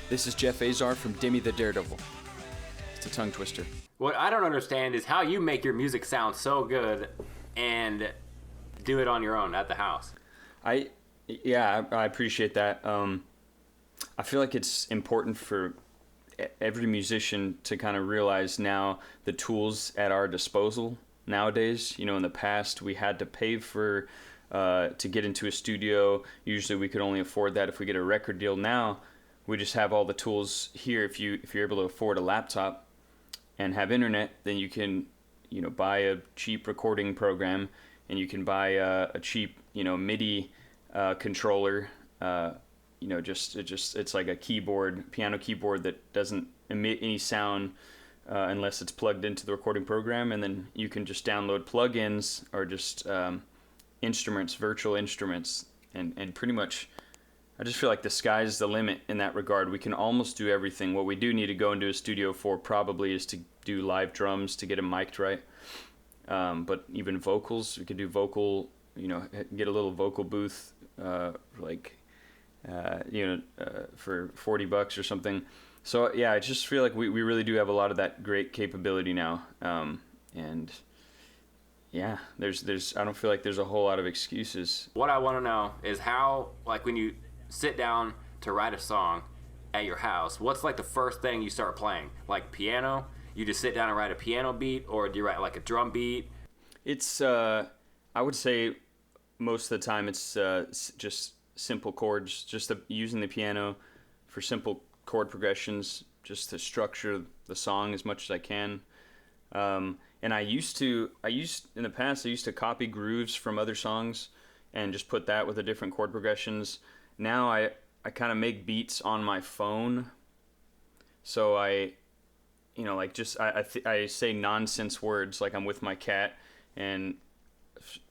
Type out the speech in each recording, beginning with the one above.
This is Jeff Azar from Demi the Daredevil. It's a tongue twister. What I don't understand is how you make your music sound so good and do it on your own at the house. I appreciate that. I feel like it's important for every musician to kind of realize now the tools at our disposal nowadays. You know, in the past we had to pay for to get into a studio. Usually we could only afford that if we get a record deal. Now we just have all the tools here. If you're able to afford a laptop and have internet, then you can, you know, buy a cheap recording program, and you can buy a cheap, you know, MIDI controller. You know, it's like a piano keyboard that doesn't emit any sound unless it's plugged into the recording program, and then you can just download plugins or just instruments, virtual instruments, and pretty much I just feel like the sky's the limit in that regard. We can almost do everything. What we do need to go into a studio for probably is to do live drums, to get them mic'd right. But even vocals, we could do vocal, you know, get a little vocal booth, for $40 or something. So yeah, I just feel like we really do have a lot of that great capability now. And yeah, there's I don't feel like there's a whole lot of excuses. What I want to know is how, like, when you sit down to write a song at your house, what's like the first thing you start playing? Like piano? You just sit down and write a piano beat, or do you write like a drum beat? It's I would say most of the time it's just simple chords, just using the piano for simple chord progressions, just to structure the song as much as I can. And in the past I used to copy grooves from other songs and just put that with the different chord progressions. Now I kind of make beats on my phone, so I say nonsense words, like I'm with my cat, and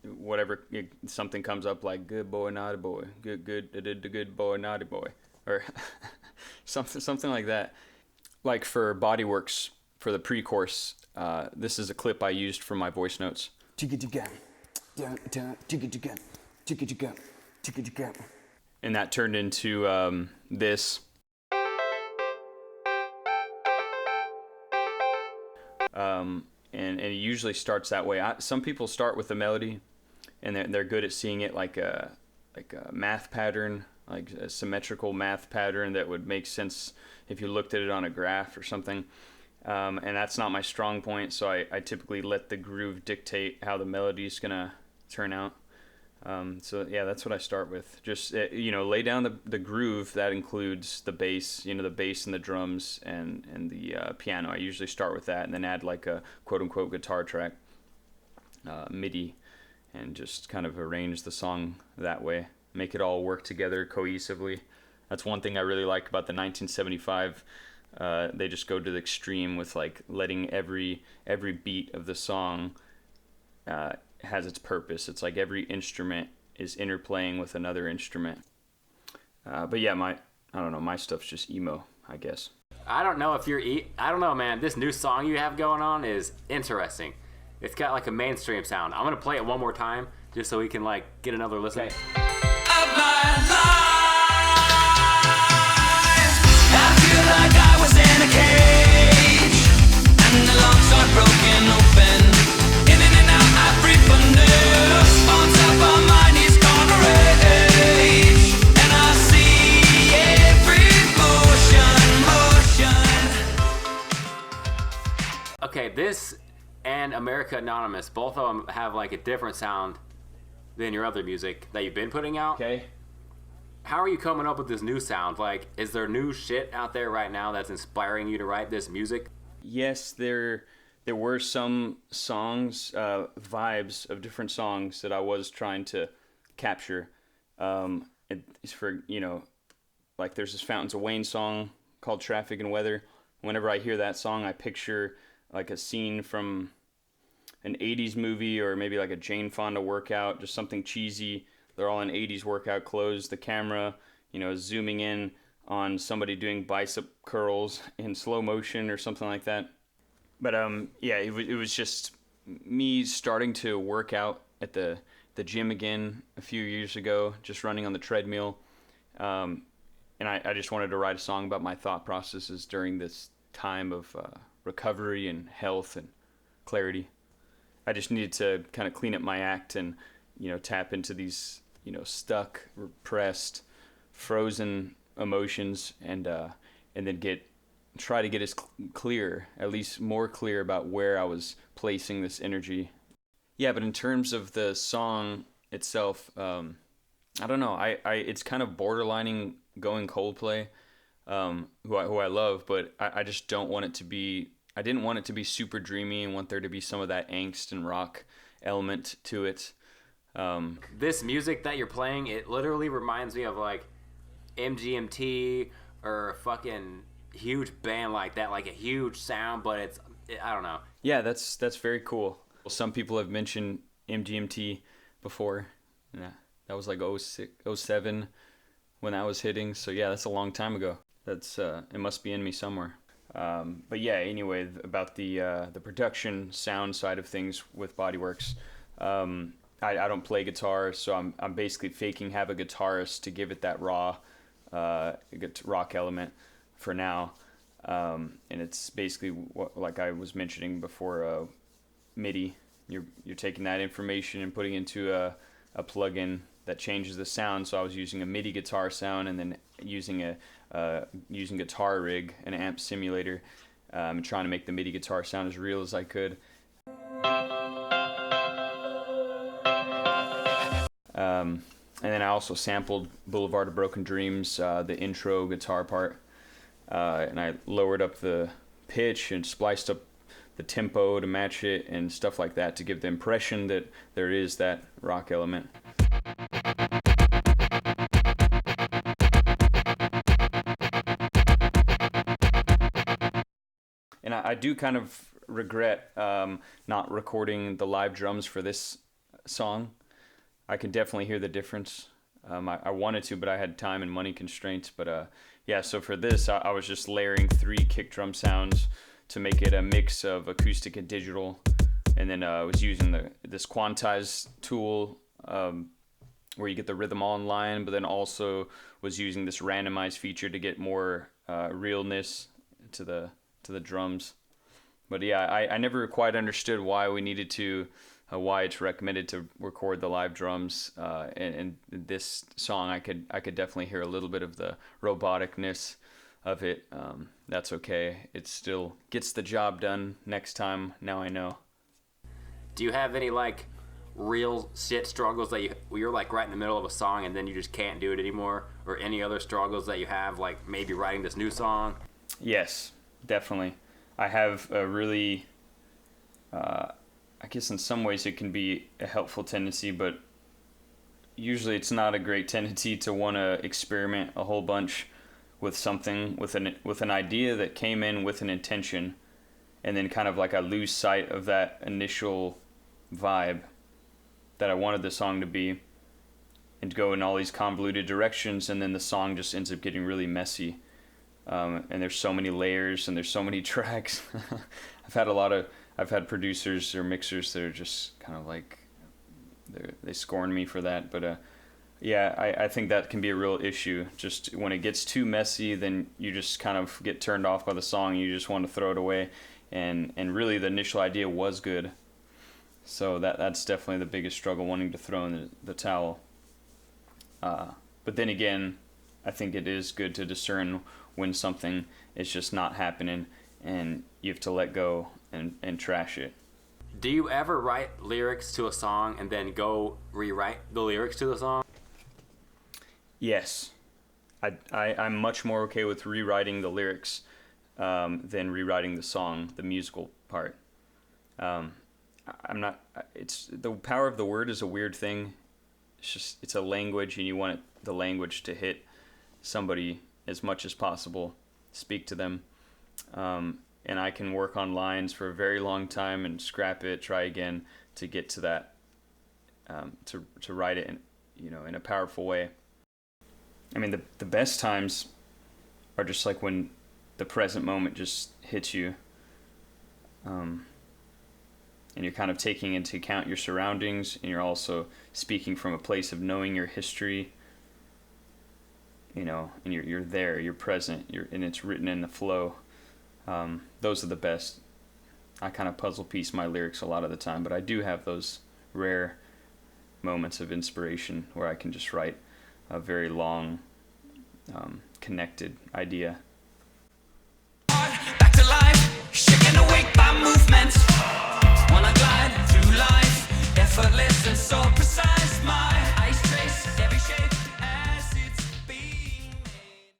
whatever, something comes up like good boy, naughty boy, good boy, naughty boy, or something like that. Like for Body Worx, for the pre-chorus, this is a clip I used for my voice notes. And that turned into this. And it usually starts that way. Some people start with the melody, and they're good at seeing it like a math pattern, like a symmetrical math pattern that would make sense if you looked at it on a graph or something. And that's not my strong point, so I typically let the groove dictate how the melody's gonna turn out. So yeah, that's what I start with. Just lay down the groove. That includes the bass, the bass and the drums and the piano. I usually start with that, and then add like a quote unquote guitar track, MIDI, and just kind of arrange the song that way. Make it all work together cohesively. That's one thing I really like about the 1975. They just go to the extreme with like letting every beat of the song has its purpose. It's like every instrument is interplaying with another instrument. But yeah, my stuff's just emo, I guess. I don't know if I don't know, man. This new song you have going on is interesting. It's got like a mainstream sound. I'm gonna play it one more time just so we can like get another listen. Okay. I feel like I was in a cage, and the lungs are broken open. In and out, I breathe for new. On top of my knees, gonna rage, and I see every motion. Okay, this and America Anonymous, both of them have like a different sound than your other music that you've been putting out. Okay. How are you coming up with this new sound? Like, is there new shit out there right now that's inspiring you to write this music? Yes, there were some songs, vibes of different songs that I was trying to capture. It's for, like there's this Fountains of Wayne song called Traffic and Weather. Whenever I hear that song, I picture like a scene from an 80s movie, or maybe like a Jane Fonda workout, just something cheesy. They're all in 80s workout clothes. The camera, zooming in on somebody doing bicep curls in slow motion or something like that. But yeah, it was just me starting to work out at the gym again a few years ago, just running on the treadmill. And and I just wanted to write a song about my thought processes during this time of recovery and health and clarity. I just needed to kind of clean up my act and, tap into these, stuck, repressed, frozen emotions, and then try to get as clear, at least more clear about where I was placing this energy. Yeah, but in terms of the song itself, I don't know. It's kind of borderlining going Coldplay, who I love, but I just don't want it to be. I didn't want it to be super dreamy and want there to be some of that angst and rock element to it. This music that you're playing, it literally reminds me of like MGMT or a fucking huge band like that, like a huge sound, but I don't know. Yeah, that's very cool. Some people have mentioned MGMT before. Yeah, that was like 06, 07 when that was hitting. So yeah, that's a long time ago. That's it must be in me somewhere. But yeah, anyway, about the production sound side of things with Body Worx, I don't play guitar, so I'm basically faking have a guitarist to give it that raw rock element for now, and it's basically like I was mentioning before, MIDI. You're taking that information and putting it into a plugin that changes the sound. So I was using a MIDI guitar sound and then using Guitar Rig, an amp simulator, and trying to make the MIDI guitar sound as real as I could. And then I also sampled Boulevard of Broken Dreams, the intro guitar part, and I lowered up the pitch and spliced up the tempo to match it and stuff like that to give the impression that there is that rock element. And I do kind of regret not recording the live drums for this song. I can definitely hear the difference. I wanted to, but I had time and money constraints. But yeah, so for this, I was just layering 3 kick drum sounds to make it a mix of acoustic and digital. And then I was using this quantize tool where you get the rhythm all in line, but then also was using this randomize feature to get more realness to the drums. But yeah, I never quite understood why we needed to, why it's recommended to record the live drums. And this song, I could definitely hear a little bit of the roboticness of it. That's okay. It still gets the job done next time. Now I know. Do you have any like real shit struggles that you're like right in the middle of a song and then you just can't do it anymore, or any other struggles that you have, like maybe writing this new song? Yes, definitely. I have a really, I guess in some ways it can be a helpful tendency, but usually it's not a great tendency to want to experiment a whole bunch with something, with an idea that came in with an intention, and then kind of like I lose sight of that initial vibe that I wanted the song to be, and go in all these convoluted directions, and then the song just ends up getting really messy. And there's so many layers and there's so many tracks. I've had producers or mixers that are just kind of like, they scorn me for that. But yeah, I think that can be a real issue. Just when it gets too messy, then you just kind of get turned off by the song. You just want to throw it away. And really the initial idea was good. So that's definitely the biggest struggle, wanting to throw in the towel. But then again, I think it is good to discern when something is just not happening and you have to let go and trash it. Do you ever write lyrics to a song and then go rewrite the lyrics to the song? Yes. I'm much more okay with rewriting the lyrics than rewriting the song, the musical part. It's the power of the word is a weird thing. It's a language, and you want the language to hit somebody as much as possible, speak to them. And I can work on lines for a very long time and scrap it, try again to get to that, to write it in a powerful way. I mean, the best times are just like when the present moment just hits you, and you're kind of taking into account your surroundings, and you're also speaking from a place of knowing your history. you know, and you're there, you're present, and it's written in the flow. Those are the best. I kind of puzzle piece my lyrics a lot of the time, but I do have those rare moments of inspiration where I can just write a very long, connected idea. Back to life, shaken awake by movement.